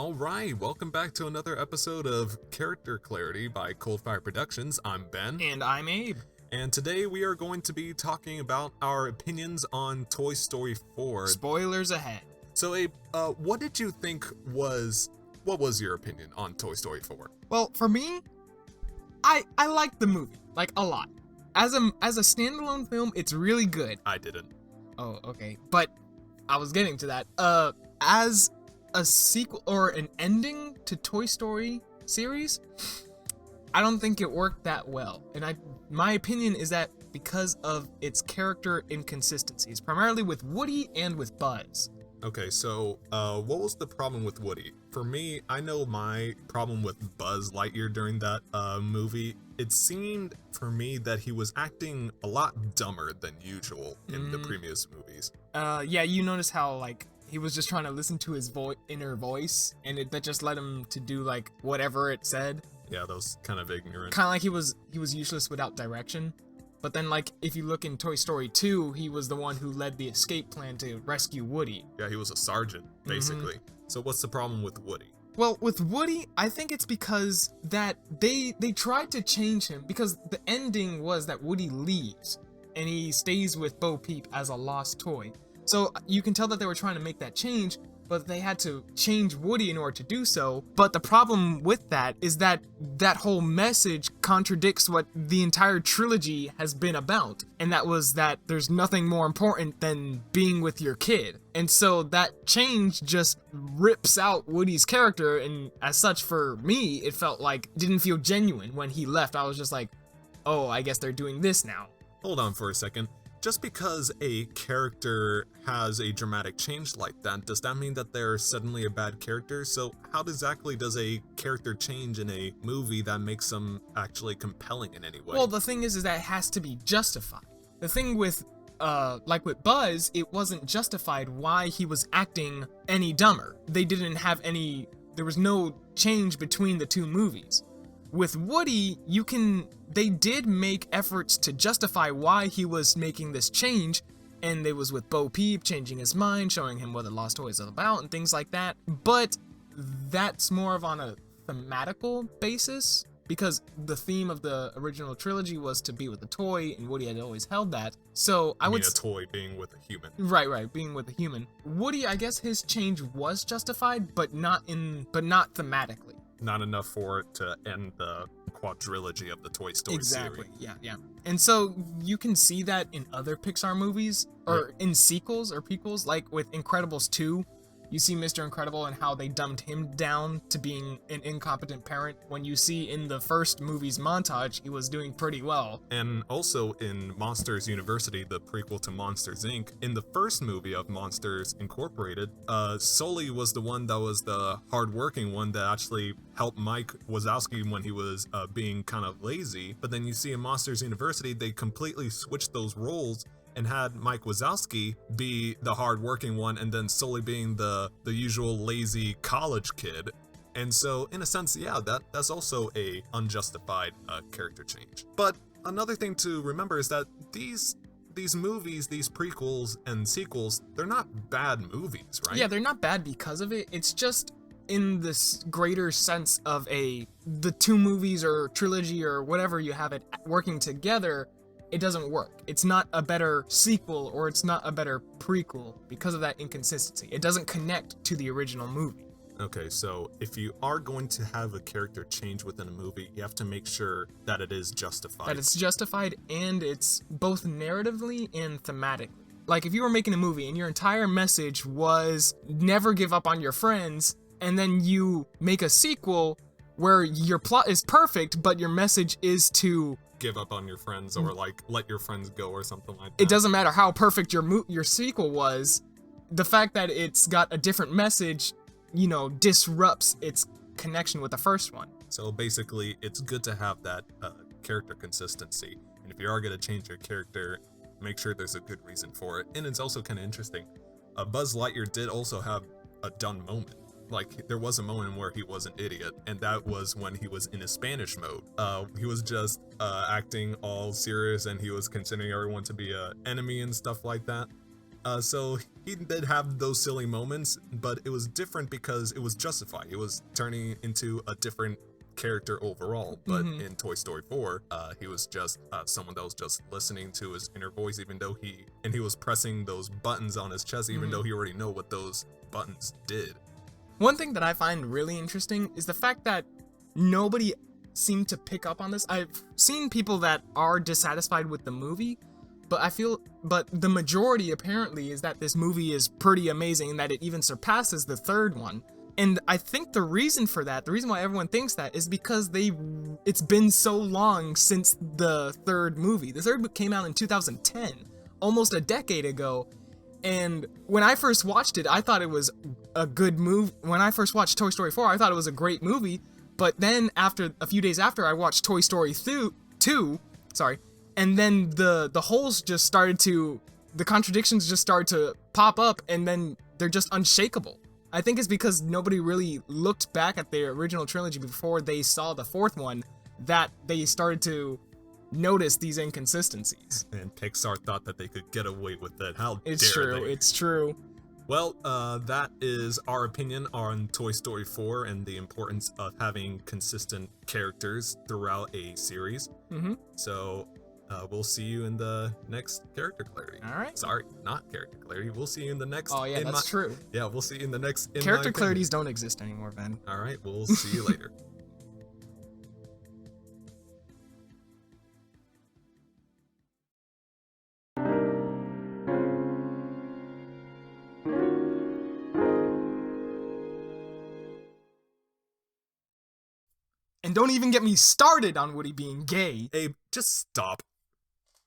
All right, welcome back to another episode of Character Clarity by ColdFire Productions. I'm Ben. And I'm Abe. And today we are going to be talking about our opinions on Toy Story 4. Spoilers ahead. So Abe, what did you think what was your opinion on Toy Story 4? Well, for me, I liked the movie, like, a lot. As a standalone film, it's really good. I didn't. Oh, okay. But I was getting to that. As a sequel or an ending to Toy Story series, I don't think it worked that well. And my opinion is that because of its character inconsistencies, primarily with Woody and with Buzz. Okay, so what was the problem with Woody? For me, I know my problem with Buzz Lightyear during that movie. It seemed for me that he was acting a lot dumber than usual in the previous movies. Yeah, you notice how, like, he was just trying to listen to his inner voice, and that just led him to do, like, whatever it said. Yeah, that was kind of ignorant. Kind of like he was useless without direction. But then, like, if you look in Toy Story 2, he was the one who led the escape plan to rescue Woody. Yeah, he was a sergeant, basically. So what's the problem with Woody? Well, with Woody, I think it's because that they tried to change him, because the ending was that Woody leaves, and he stays with Bo Peep as a lost toy. So you can tell that they were trying to make that change, but they had to change Woody in order to do so. But the problem with that is that that whole message contradicts what the entire trilogy has been about. And that was that there's nothing more important than being with your kid. And so that change just rips out Woody's character. And as such, for me, it felt like, didn't feel genuine when he left. I was just like, oh, I guess they're doing this now. Hold on for a second. Just because a character has a dramatic change like that, does that mean that they're suddenly a bad character? So how exactly does a character change in a movie that makes them actually compelling in any way? Well, the thing is that it has to be justified. The thing with, like with Buzz, it wasn't justified why he was acting any dumber. They didn't have any, there was no change between the two movies. With Woody, they did make efforts to justify why he was making this change, and it was with Bo Peep changing his mind, showing him what the Lost Toy is all about, and things like that. But that's more of on a thematical basis, because the theme of the original trilogy was to be with a toy, and Woody had always held that. So I would a toy being with a human. Right, being with a human. Woody, I guess his change was justified, but not thematically. Not enough for it to end the quadrilogy of the Toy Story series. Yeah. And so you can see that in other Pixar movies, or in sequels or prequels, like with Incredibles 2. You see Mr. Incredible and how they dumbed him down to being an incompetent parent, when you see in the first movie's montage, he was doing pretty well. And also in Monsters University, the prequel to Monsters, Inc., in the first movie of Monsters Incorporated, Sully was the one that was the hardworking one that actually helped Mike Wazowski when he was being kind of lazy. But then you see in Monsters University, they completely switched those roles and had Mike Wazowski be the hardworking one, and then Sully being the usual lazy college kid. And so, in a sense, yeah, that's also a unjustified character change. But another thing to remember is that these movies, these prequels and sequels, they're not bad movies, right? Yeah, they're not bad because of it. It's just in this greater sense of the two movies or trilogy or whatever you have it working together, it doesn't work. It's not a better sequel or it's not a better prequel because of that inconsistency. It doesn't connect to the original movie. Okay, so if you are going to have a character change within a movie, you have to make sure that it is justified. That it's justified, and it's both narratively and thematically. Like, if you were making a movie and your entire message was never give up on your friends, and then you make a sequel where your plot is perfect, but your message is to give up on your friends, or like let your friends go, or something like that. It doesn't matter how perfect your sequel was. The fact that it's got a different message, disrupts its connection with the first one. So basically, it's good to have that character consistency. And if you are going to change your character, make sure there's a good reason for it. And it's also kind of interesting. Buzz Lightyear did also have a done moment. Like, there was a moment where he was an idiot, and that was when he was in his Spanish mode. He was just acting all serious, and he was considering everyone to be an enemy and stuff like that. So he did have those silly moments, but it was different because it was justified. It was turning into a different character overall. But in Toy Story 4, he was just someone that was just listening to his inner voice, even though he was pressing those buttons on his chest, even though he already know what those buttons did. One thing that I find really interesting is the fact that nobody seemed to pick up on this. I've seen people that are dissatisfied with the movie, but the majority apparently is that this movie is pretty amazing and that it even surpasses the third one. And I think the reason for that, the reason why everyone thinks that, is because it's been so long since the third movie. The third book came out in 2010, almost a decade ago. And when I first watched it, I thought it was a good movie. When I first watched Toy Story 4, I thought it was a great movie. But then a few days after, I watched Toy Story 2, and then the holes just started the contradictions just started to pop up, and then they're just unshakable. I think it's because nobody really looked back at their original trilogy before they saw the fourth one that they started to notice these inconsistencies. And Pixar thought that they could get away with it. How dare It's true, they? it's true. Well, that is our opinion on Toy Story 4 and the importance of having consistent characters throughout a series. So, we'll see you in the next character clarity. All right. Sorry, not character clarity. We'll see you in the next. Oh yeah, that's true. Yeah, we'll see you in the next. Character clarities don't exist anymore, Ben. All right, we'll see you later. And don't even get me started on Woody being gay. Abe, just stop.